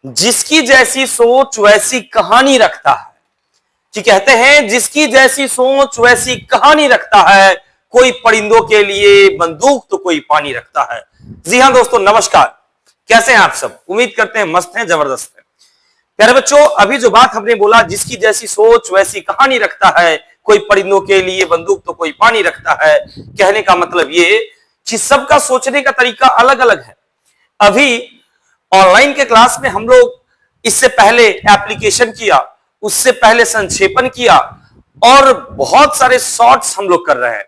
जिसकी जैसी सोच वैसी कहानी रखता है। कि कहते हैं जिसकी जैसी सोच वैसी कहानी रखता है, कोई परिंदों के लिए बंदूक तो कोई पानी रखता है। जी हां दोस्तों, नमस्कार। कैसे हैं आप सब? उम्मीद करते हैं मस्त हैं, जबरदस्त हैं। प्यारे बच्चों, अभी जो बात हमने बोला, जिसकी जैसी सोच वैसी कहानी रखता है, कोई परिंदों के लिए बंदूक तो कोई पानी रखता है। कहने का मतलब ये कि सबका सोचने का तरीका अलग अलग है। अभी ऑनलाइन के क्लास में हम लोग इससे पहले एप्लीकेशन किया, उससे पहले संक्षेपण किया और बहुत सारे शॉर्ट्स हम लोग कर रहे हैं।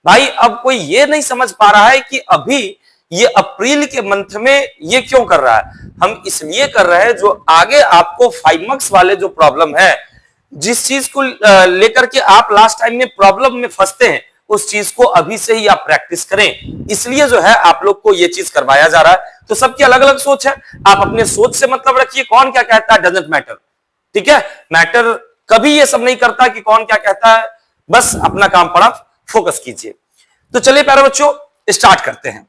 भाई अब कोई ये नहीं समझ पा रहा है कि अभी ये अप्रैल के मंथ में ये क्यों कर रहा है। हम इसलिए कर रहे हैं जो आगे आपको 5 मार्क्स वाले जो प्रॉब्लम है, जिस चीज को लेकर के आप लास्ट टाइम में प्रॉब्लम में फंसते हैं, उस चीज को अभी से ही आप प्रैक्टिस करें। इसलिए जो है आप लोग को ये चीज करवाया जा रहा है। तो सबकी अलग अलग सोच है, आप अपने सोच से मतलब रखिए। कौन क्या कहता है डजंट मैटर, ठीक है। मैटर कभी ये सब नहीं करता कि कौन क्या कहता है, बस अपना काम पर आप फोकस कीजिए। तो चलिए प्यारे बच्चों, स्टार्ट करते हैं।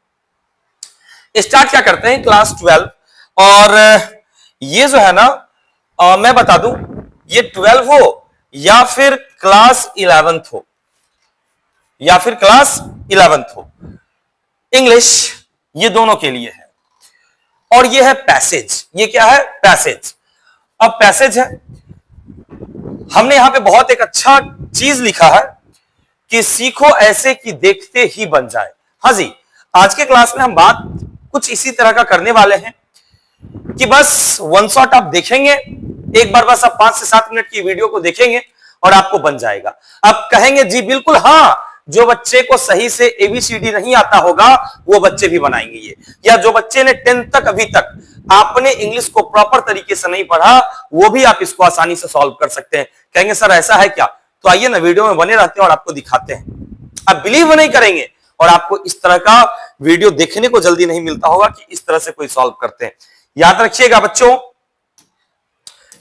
स्टार्ट क्या करते हैं, क्लास 12। और ये जो है ना, मैं बता दूं, ये 12 हो या फिर क्लास 11th हो, या फिर क्लास 11th हो, इंग्लिश ये दोनों के लिए है। और ये है पैसेज। ये क्या है? पैसेज। अब पैसेज है, हमने यहां पे बहुत एक अच्छा चीज लिखा है कि सीखो ऐसे कि देखते ही बन जाए। हाँ जी, आज के क्लास में हम बात कुछ इसी तरह का करने वाले हैं कि बस वन शॉट आप देखेंगे, एक बार बस आप 5 से 7 मिनट की वीडियो को देखेंगे और आपको बन जाएगा। आप कहेंगे जी बिल्कुल हाँ, जो बच्चे को सही से एबीसीडी नहीं आता होगा वो बच्चे भी बनाएंगे ये, या जो बच्चे ने 10th तक अभी तक आपने इंग्लिश को प्रॉपर तरीके से नहीं पढ़ा, वो भी आप इसको आसानी से सॉल्व कर सकते हैं। कहेंगे सर ऐसा है क्या? तो आइए ना, वीडियो में बने रहते हैं और आपको दिखाते हैं। आप बिलीव नहीं करेंगे और आपको इस तरह का वीडियो देखने को जल्दी नहीं मिलता होगा कि इस तरह से कोई सॉल्व करते हैं। याद रखिएगा बच्चों,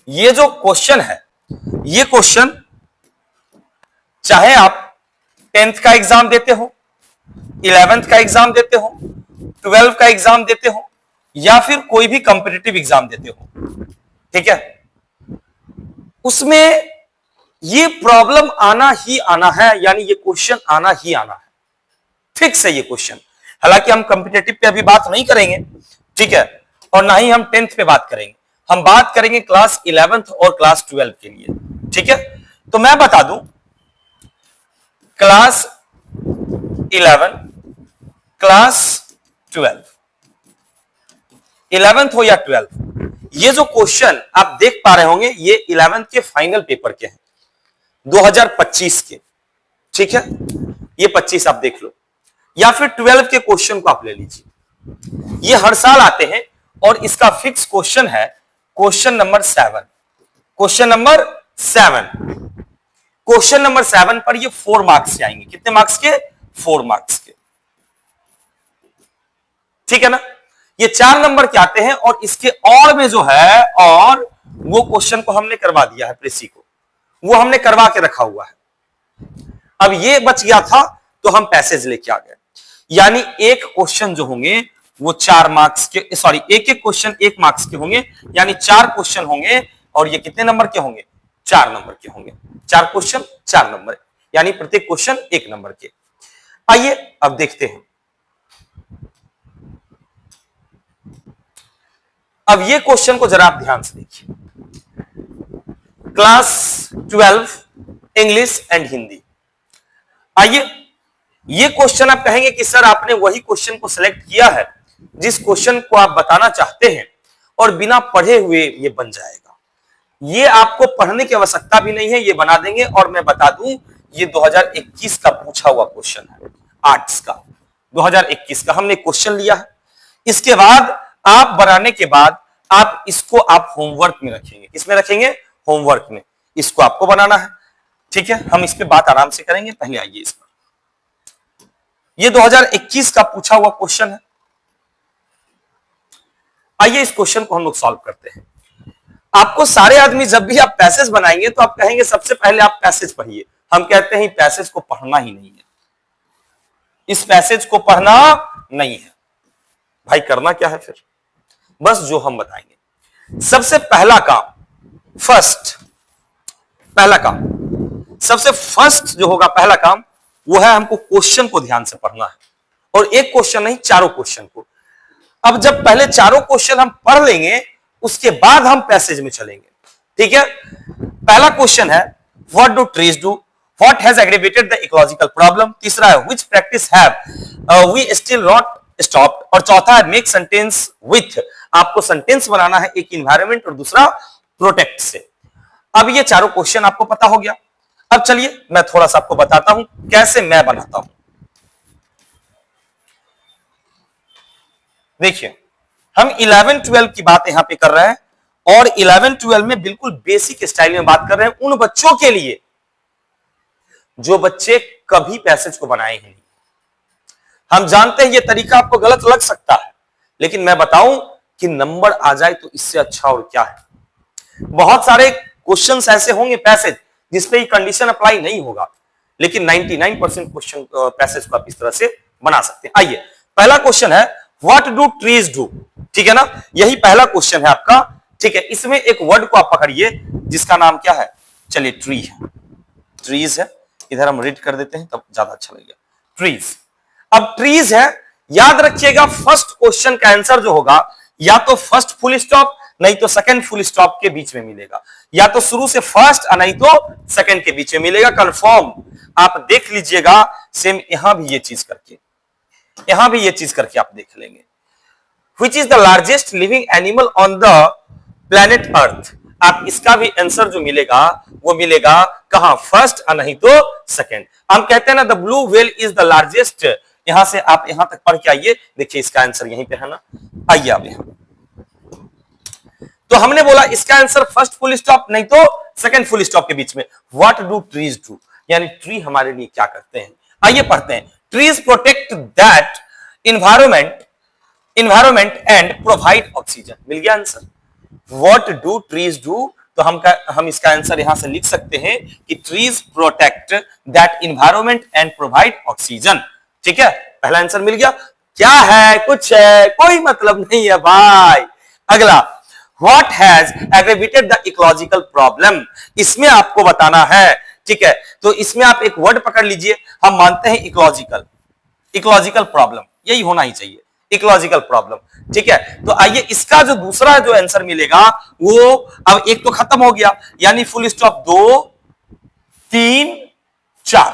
ये जो क्वेश्चन है, ये क्वेश्चन चाहे आप 10th का एग्जाम देते हो, 11th का एग्जाम देते हो, 12 का एग्जाम देते हो, या फिर कोई भी कॉम्पिटिटिव एग्जाम देते हो, ठीक है, उसमें ये प्रॉब्लम आना ही आना है, यानी ये क्वेश्चन आना ही आना है। फिक्स है ये क्वेश्चन। हालांकि हम कॉम्पिटिटिव पे अभी बात नहीं करेंगे, ठीक है, और ना ही हम 10th पे बात करेंगे। हम बात करेंगे क्लास 11th और क्लास 12 के लिए, ठीक है। तो मैं बता दूं, क्लास 11, क्लास 12, 11th हो या 12th, ये जो क्वेश्चन आप देख पा रहे होंगे, ये 11th के फाइनल पेपर के हैं, 2025 के, ठीक है। ये 25 आप देख लो, या फिर 12 के क्वेश्चन को आप ले लीजिए। ये हर साल आते हैं और इसका फिक्स क्वेश्चन है question number 7। Question number 7, question number 7 पर ये 4 मार्क्स से आएंगे। कितने मार्क्स के? 4 मार्क्स के, ठीक है ना। ये 4 नंबर के आते हैं और इसके और में जो है, और वो क्वेश्चन को हमने करवा दिया है, प्रेसी को वो हमने करवा के रखा हुआ है। अब ये बच गया था तो हम पैसेज लेके आ गए, यानी एक क्वेश्चन जो होंगे वो 4 मार्क्स के, सॉरी, एक एक क्वेश्चन 1 मार्क्स के होंगे, यानी 4 क्वेश्चन होंगे। और ये कितने नंबर के होंगे? 4 नंबर के होंगे। 4 क्वेश्चन 4 नंबर, यानी प्रत्येक क्वेश्चन 1 नंबर के। आइए अब देखते हैं। अब ये क्वेश्चन को जरा आप ध्यान से देखिए, क्लास 12 इंग्लिश एंड हिंदी। आइए, ये क्वेश्चन आप कहेंगे कि सर आपने वही क्वेश्चन को सिलेक्ट किया है जिस क्वेश्चन को आप बताना चाहते हैं, और बिना पढ़े हुए ये बन जाएगा। ये आपको पढ़ने की आवश्यकता भी नहीं है, ये बना देंगे। और मैं बता दूं, ये 2021 का पूछा हुआ क्वेश्चन है, आर्ट्स का 2021 का हमने क्वेश्चन लिया है। इसके बाद आप बनाने के बाद आप इसको आप होमवर्क में रखेंगे। किसमें रखेंगे? होमवर्क में। इसको आपको बनाना है, ठीक है। हम इस पे बात आराम से करेंगे, पहले आइए इस पर। ये 2021 का पूछा हुआ क्वेश्चन है। आइए इस क्वेश्चन को हम लोग सॉल्व करते हैं। आपको सारे आदमी जब भी आप पैसेज बनाएंगे तो आप कहेंगे सबसे पहले आप पैसेज पढ़िए। हम कहते हैं पैसेज को पढ़ना ही नहीं है, इस पैसेज को पढ़ना नहीं है। भाई करना क्या है फिर? बस जो हम बताएंगे। सबसे पहला काम, पहला काम, सबसे फर्स्ट जो होगा पहला काम वो है हमको क्वेश्चन को ध्यान से पढ़ना है, और एक क्वेश्चन नहीं, चारों क्वेश्चन को। अब जब पहले चारों क्वेश्चन हम पढ़ लेंगे उसके बाद हम पैसेज में चलेंगे, ठीक है। पहला क्वेश्चन है what do trees do, what has aggravated the ecological problem. तीसरा है which practice have we still not stopped, और चौथा है मेक सेंटेंस विथ, आपको सेंटेंस बनाना है एक इन्वायरमेंट और दूसरा प्रोटेक्ट से। अब ये चारों क्वेश्चन आपको पता हो गया। अब चलिए मैं थोड़ा सा आपको बताता हूं कैसे मैं बनाता हूं। देखिए हम 11-12 की बात यहां पे कर रहे हैं, और 11-12 में बिल्कुल बेसिक स्टाइल में बात कर रहे हैं उन बच्चों के लिए जो बच्चे कभी पैसेज को बनाए ही नहीं। हम जानते हैं ये तरीका आपको गलत लग सकता है, लेकिन मैं बताऊं कि नंबर आ जाए तो इससे अच्छा और क्या है। बहुत सारे क्वेश्चंस ऐसे होंगे पैसेज जिसपे ये कंडीशन अप्लाई नहीं होगा, लेकिन 99% क्वेश्चन पैसेज को आप इस तरह से बना सकते हैं। आइए पहला क्वेश्चन है व्हाट डू ट्रीज डू, ठीक है ना, यही पहला क्वेश्चन है आपका, ठीक है। इसमें एक वर्ड को आप पकड़िए जिसका नाम क्या है, चलिए ट्री है, ट्रीज है, इधर हम रीड कर देते हैं तब ज्यादा अच्छा लगेगा, ट्रीज। अब ट्रीज है, याद रखिएगा फर्स्ट क्वेश्चन का आंसर जो होगा या तो फर्स्ट फुल स्टॉप नहीं तो सेकंड फुल स्टॉप के बीच में मिलेगा, या तो शुरू से फर्स्ट नहीं तो सेकंड के बीच में मिलेगा, कंफर्म। आप देख लीजिएगा सेम यहां भी ये चीज करके, यहां भी ये चीज करके आप देख लेंगे। Which is the largest living animal on the planet Earth, आप इसका भी आंसर जो मिलेगा वो मिलेगा कहां, फर्स्ट नहीं तो सेकंड। हम कहते हैं ना the blue whale is the largest, यहां से आप यहां तक पढ़ के आइए, देखिए इसका आंसर यहीं पे है ना, आइए आप यहां। तो हमने बोला इसका आंसर फर्स्ट फुल स्टॉप नहीं तो सेकंड फुल स्टॉप के बीच में। व्हाट डू ट्रीज डू, यानी ट्री हमारे लिए क्या करते हैं, आइए पढ़ते हैं। Trees protect that environment and provide oxygen, मिल गया answer. What do trees do, तो हम इसका आंसर यहां से लिख सकते हैं कि trees protect that environment and provide oxygen, ठीक है। पहला आंसर मिल गया। क्या है, कुछ है, कोई मतलब नहीं है भाई। अगला what has aggravated the ecological problem, इसमें आपको बताना है, ठीक है। तो इसमें आप एक वर्ड पकड़ लीजिए, हम मानते हैं इकोलॉजिकल प्रॉब्लम, यही होना ही चाहिए, इकोलॉजिकल प्रॉब्लम, ठीक है। तो आइए इसका जो दूसरा जो आंसर मिलेगा वो, अब एक तो खत्म हो गया, यानी फुल स्टॉप 2 3 4,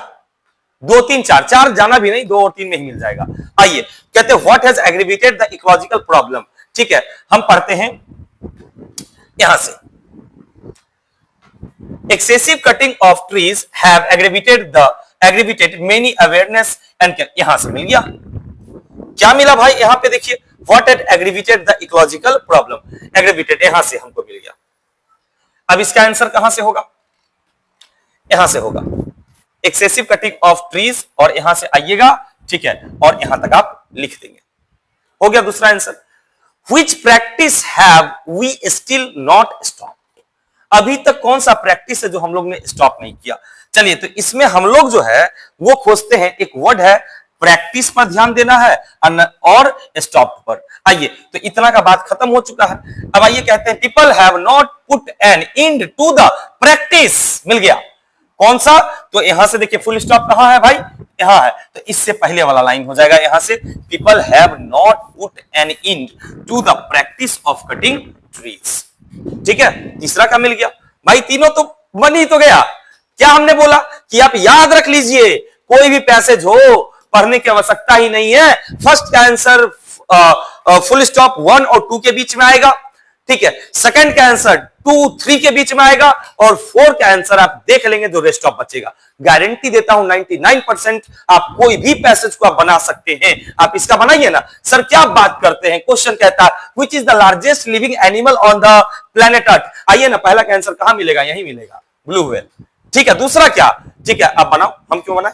2 3 4, 4 जाना भी नहीं, 2 और 3 में ही मिल जाएगा। आइए कहते हैं what has aggravated the ecological problem, ठीक है। हम पढ़ते हैं यहां से, excessive cutting of trees have aggravated many awareness and, यहां से मिल गया। क्या मिला भाई, यहां पे देखिए what had aggravated the ecological problem, aggravated यहां से हमको मिल गया। अब इसका आंसर कहां से होगा, यहां से होगा, एक्सेसिव कटिंग ऑफ ट्रीज, और यहां से आइएगा, ठीक है, और यहां तक आप लिख देंगे, हो गया दूसरा answer. Which practice have we still not stopped, अभी तक कौन सा प्रैक्टिस है जो हम लोग ने स्टॉप नहीं किया। चलिए तो इसमें हम लोग जो है वो खोजते हैं, एक वर्ड है प्रैक्टिस पर ध्यान देना है और स्टॉप पर। आइए तो इतना का बात खत्म हो चुका है। अब आइए कहते हैं people have not put an end to the practice, मिल गया कौन सा, तो यहां से देखिए फुल स्टॉप कहां है भाई, यहां है, तो इससे पहले वाला लाइन हो जाएगा यहां से, people have not put an end to the practice of cutting trees, ठीक है। तीसरा का मिल गया भाई, तीनों तो बन ही तो गया। क्या हमने बोला कि आप याद रख लीजिए, कोई भी पैसेज हो पढ़ने की आवश्यकता ही नहीं है, फर्स्ट का आंसर फुल स्टॉप 1 और 2 के बीच में आएगा, ठीक है। सेकंड का आंसर 2 3 के बीच में आएगा, और 4 का आंसर आप देख लेंगे जो रेस्ट ऑफ बचेगा। गारंटी देता हूं 99% आप कोई भी पैसेज को आप बना सकते हैं। आप इसका बनाइए ना, सर क्या बात करते हैं, क्वेश्चन कहता है which is the largest living animal on the planet earth, आइए ना पहला का आंसर कहां मिलेगा, यही मिलेगा, ब्लू व्हेल, ठीक है। दूसरा क्या, ठीक है, अब बनाओ, हम क्यों बनाए,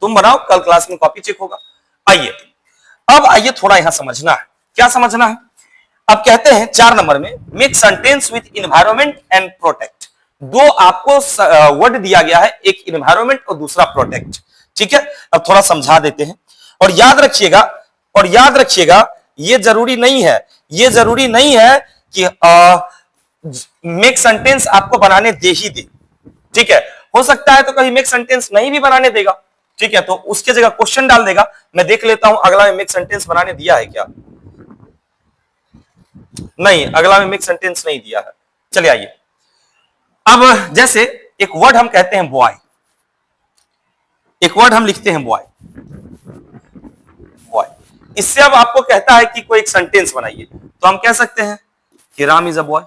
तुम बनाओ, कल क्लास में कॉपी चेक होगा। आइए अब आइए थोड़ा यहां समझना है, क्या समझना है। अब कहते हैं 4 नंबर में make sentence with environment and protect, दो आपको वर्ड दिया गया है, एक इन्वायरमेंट और दूसरा प्रोटेक्ट, ठीक है। अब थोड़ा समझा देते हैं, और याद रखिएगा ये जरूरी नहीं है कि मेक सेंटेंस आपको बनाने दे ही दे, ठीक है। हो सकता है तो कहीं मेक सेंटेंस नहीं भी बनाने देगा, ठीक है, तो उसके जगह क्वेश्चन डाल देगा। मैं देख लेता हूं अगला में मेक सेंटेंस बनाने दिया है क्या, नहीं, अगला में मेक सेंटेंस नहीं दिया है। चलिए आइए, अब जैसे एक वर्ड हम कहते हैं बॉय, एक वर्ड हम लिखते हैं बॉय, बॉय, इससे अब आपको कहता है कि कोई एक सेंटेंस बनाइए, तो हम कह सकते हैं कि राम इज अ बॉय,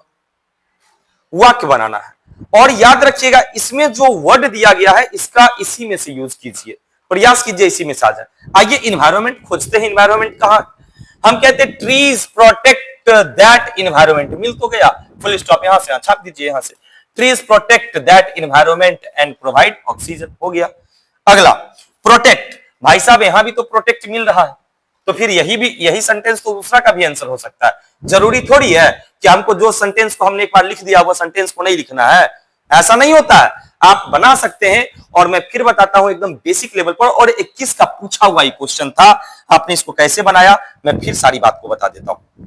वाक्य बनाना है। और याद रखिएगा इसमें जो वर्ड दिया गया है इसका इसी में से यूज कीजिए, प्रयास कीजिए इसी में से आ जाए। आइए इन्वायरमेंट खोजते हैं, इन्वायरमेंट कहां, हम कहते हैं ट्रीज प्रोटेक्ट दैट इन्वायरमेंट, मिल तो गया, फुल स्टॉप, यहां से छाप दीजिए, यहां से trees protect that environment and provide oxygen, हो गया। अगला प्रोटेक्ट, भाई साहब यहां भी तो प्रोटेक्ट मिल रहा है, तो फिर यही सेंटेंस तो दूसरा का भी आंसर हो सकता है। जरूरी थोड़ी है कि हमको जो सेंटेंस को हमने एक बार लिख दिया वो सेंटेंस को नहीं लिखना है, ऐसा नहीं होता है, आप बना सकते हैं। और मैं फिर बताता हूं एकदम बेसिक लेवल पर, और 21 का पूछा हुआ ही क्वेश्चन था, आपने इसको कैसे बनाया मैं फिर सारी बात को बता देता हूं।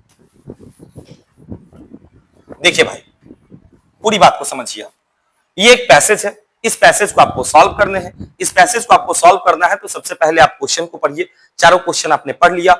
देखिए भाई, पूरी बात को समझिए, ये एक पैसेज है, इस पैसेज को आपको सॉल्व करने हैं। इस पैसेज को आपको सॉल्व करना है तो सबसे पहले आप क्वेश्चन को पढ़िए, चारों क्वेश्चन आपने पढ़ लिया।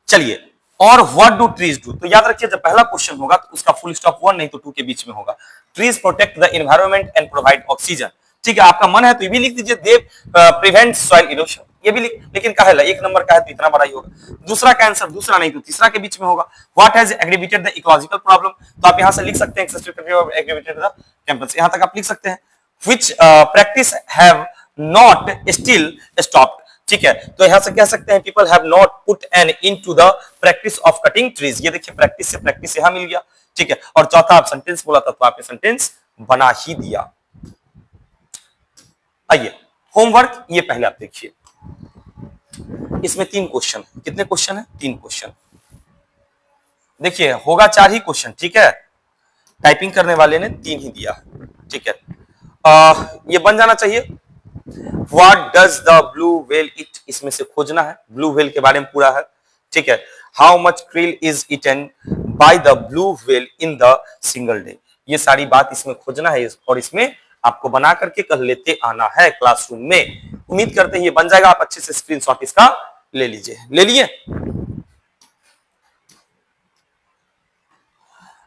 चलिए, और व्हाट डू ट्रीज डू, तो याद रखिए जब पहला क्वेश्चन होगा तो उसका फुल स्टॉप 1 नहीं तो 2 के बीच में होगा। Trees protect the environment and provide oxygen, ठीक है, आपका मन है तो ये भी लिख दीजिए, दे प्रिवेंट सॉइल इरोशन, ये भी लिख, लेकिन कहा है एक नंबर का है तो इतना बड़ा ही होगा। दूसरा का आंसर दूसरा नहीं तो तीसरा के बीच में होगा। What has aggravated the ecological problem, तो आप यहां से लिख सकते हैं एग्रीवेटेड द टेम्पल्स, यहां तक आप लिख सकते हैं। which practice have not still stopped, ठीक है, तो यहां से कह सकते हैं people have not put an end to the practice of cutting trees, ये देखिए प्रैक्टिस से प्रैक्टिस यहां मिल गया, ठीक है। और चौथा आप सेंटेंस बोला था तो आपने सेंटेंस बना ही दिया। आइए होमवर्क, ये पहले आप देखिए, इसमें 3 क्वेश्चन, कितने क्वेश्चन है, 3 क्वेश्चन, देखिए होगा 4 ही क्वेश्चन, ठीक है, टाइपिंग करने वाले ने 3 ही दिया, ठीक है। ये बन जाना चाहिए। What does the blue whale eat, इसमें से खोजना है, ब्लू व्हेल के बारे में पूरा है, ठीक है। How much krill is eaten by the blue whale in the single day, ये सारी बात इसमें खोजना है और इसमें आपको बना करके कल लेते आना है क्लासरूम में। उम्मीद करते हैं ये बन जाएगा, आप अच्छे से स्क्रीनशॉट इसका ले लीजिए, ले लिए।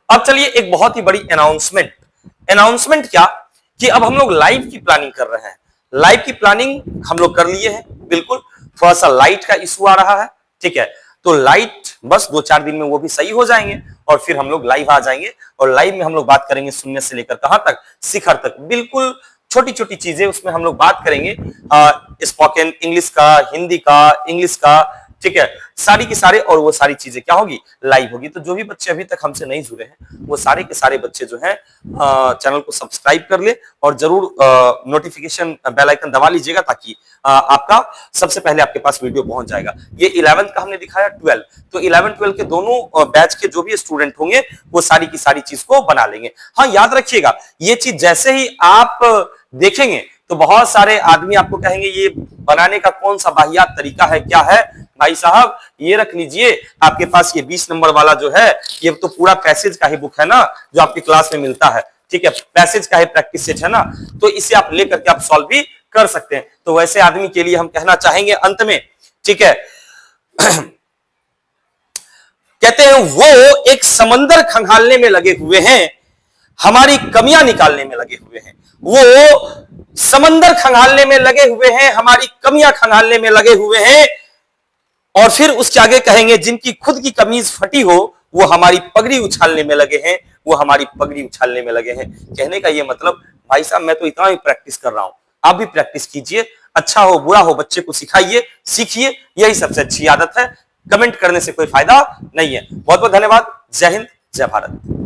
अब चलिए एक बहुत ही बड़ी अनाउंसमेंट, अनाउंसमेंट क्या कि अब हम लोग लाइव की प्लानिंग कर रहे हैं। लाइव की प्लानिंग हम लोग कर लिए हैं, बिल्कुल, थोड़ा सा लाइट का इशू आ रहा है, ठीक है, तो लाइट बस 2-4 दिन में वो भी सही हो जाएंगे और फिर हम लोग लाइव आ जाएंगे। और लाइव में हम लोग बात करेंगे शून्य से लेकर कहां तक, शिखर तक, बिल्कुल छोटी छोटी चीजें उसमें हम लोग बात करेंगे, स्पोकन इंग्लिश का, हिंदी का, इंग्लिश का, ठीक है, सारी की सारे, और वो सारी चीजें क्या होगी, लाइव होगी। तो जो भी बच्चे अभी तक हमसे नहीं जुड़े हैं वो सारे के सारे बच्चे जो हैं चैनल को सब्सक्राइब कर ले और जरूर नोटिफिकेशन बेल आइकन दबा लीजिएगा ताकि आपका सबसे पहले आपके पास वीडियो पहुंच जाएगा। ये 11th का हमने दिखाया, 12, तो 11-12 के दोनों बैच के जो भी स्टूडेंट होंगे वो सारी की सारी चीज को बना लेंगे। हाँ याद रखिएगा, ये चीज जैसे ही आप देखेंगे तो बहुत सारे आदमी आपको कहेंगे ये बनाने का कौन सा वाहियात तरीका है, क्या है भाई साहब, ये रख लीजिए आपके पास, ये 20 नंबर वाला जो है ये तो पूरा पैसेज का ही बुक है ना जो आपकी क्लास में मिलता है, ठीक है, पैसेज का ही प्रैक्टिस सेट है ना, तो इसे आप लेकर के आप सॉल्व भी कर सकते हैं। तो वैसे आदमी के लिए हम कहना चाहेंगे अंत में, ठीक है, कहते हैं वो एक समंदर खंगालने में लगे हुए हैं, हमारी कमियां निकालने में लगे हुए हैं। वो समंदर खंगालने में लगे हुए हैं, हमारी कमियां खंगालने में लगे हुए हैं। और फिर उसके आगे कहेंगे जिनकी खुद की कमीज फटी हो वो हमारी पगड़ी उछालने में लगे हैं, वो हमारी पगड़ी उछालने में लगे हैं। कहने का ये मतलब भाई साहब मैं तो इतना ही प्रैक्टिस कर रहा हूं, आप भी प्रैक्टिस कीजिए, अच्छा हो बुरा हो बच्चे को सिखाइए, सीखिए, यही सबसे अच्छी आदत है। कमेंट करने से कोई फायदा नहीं है। बहुत बहुत धन्यवाद। जय हिंद, जय भारत।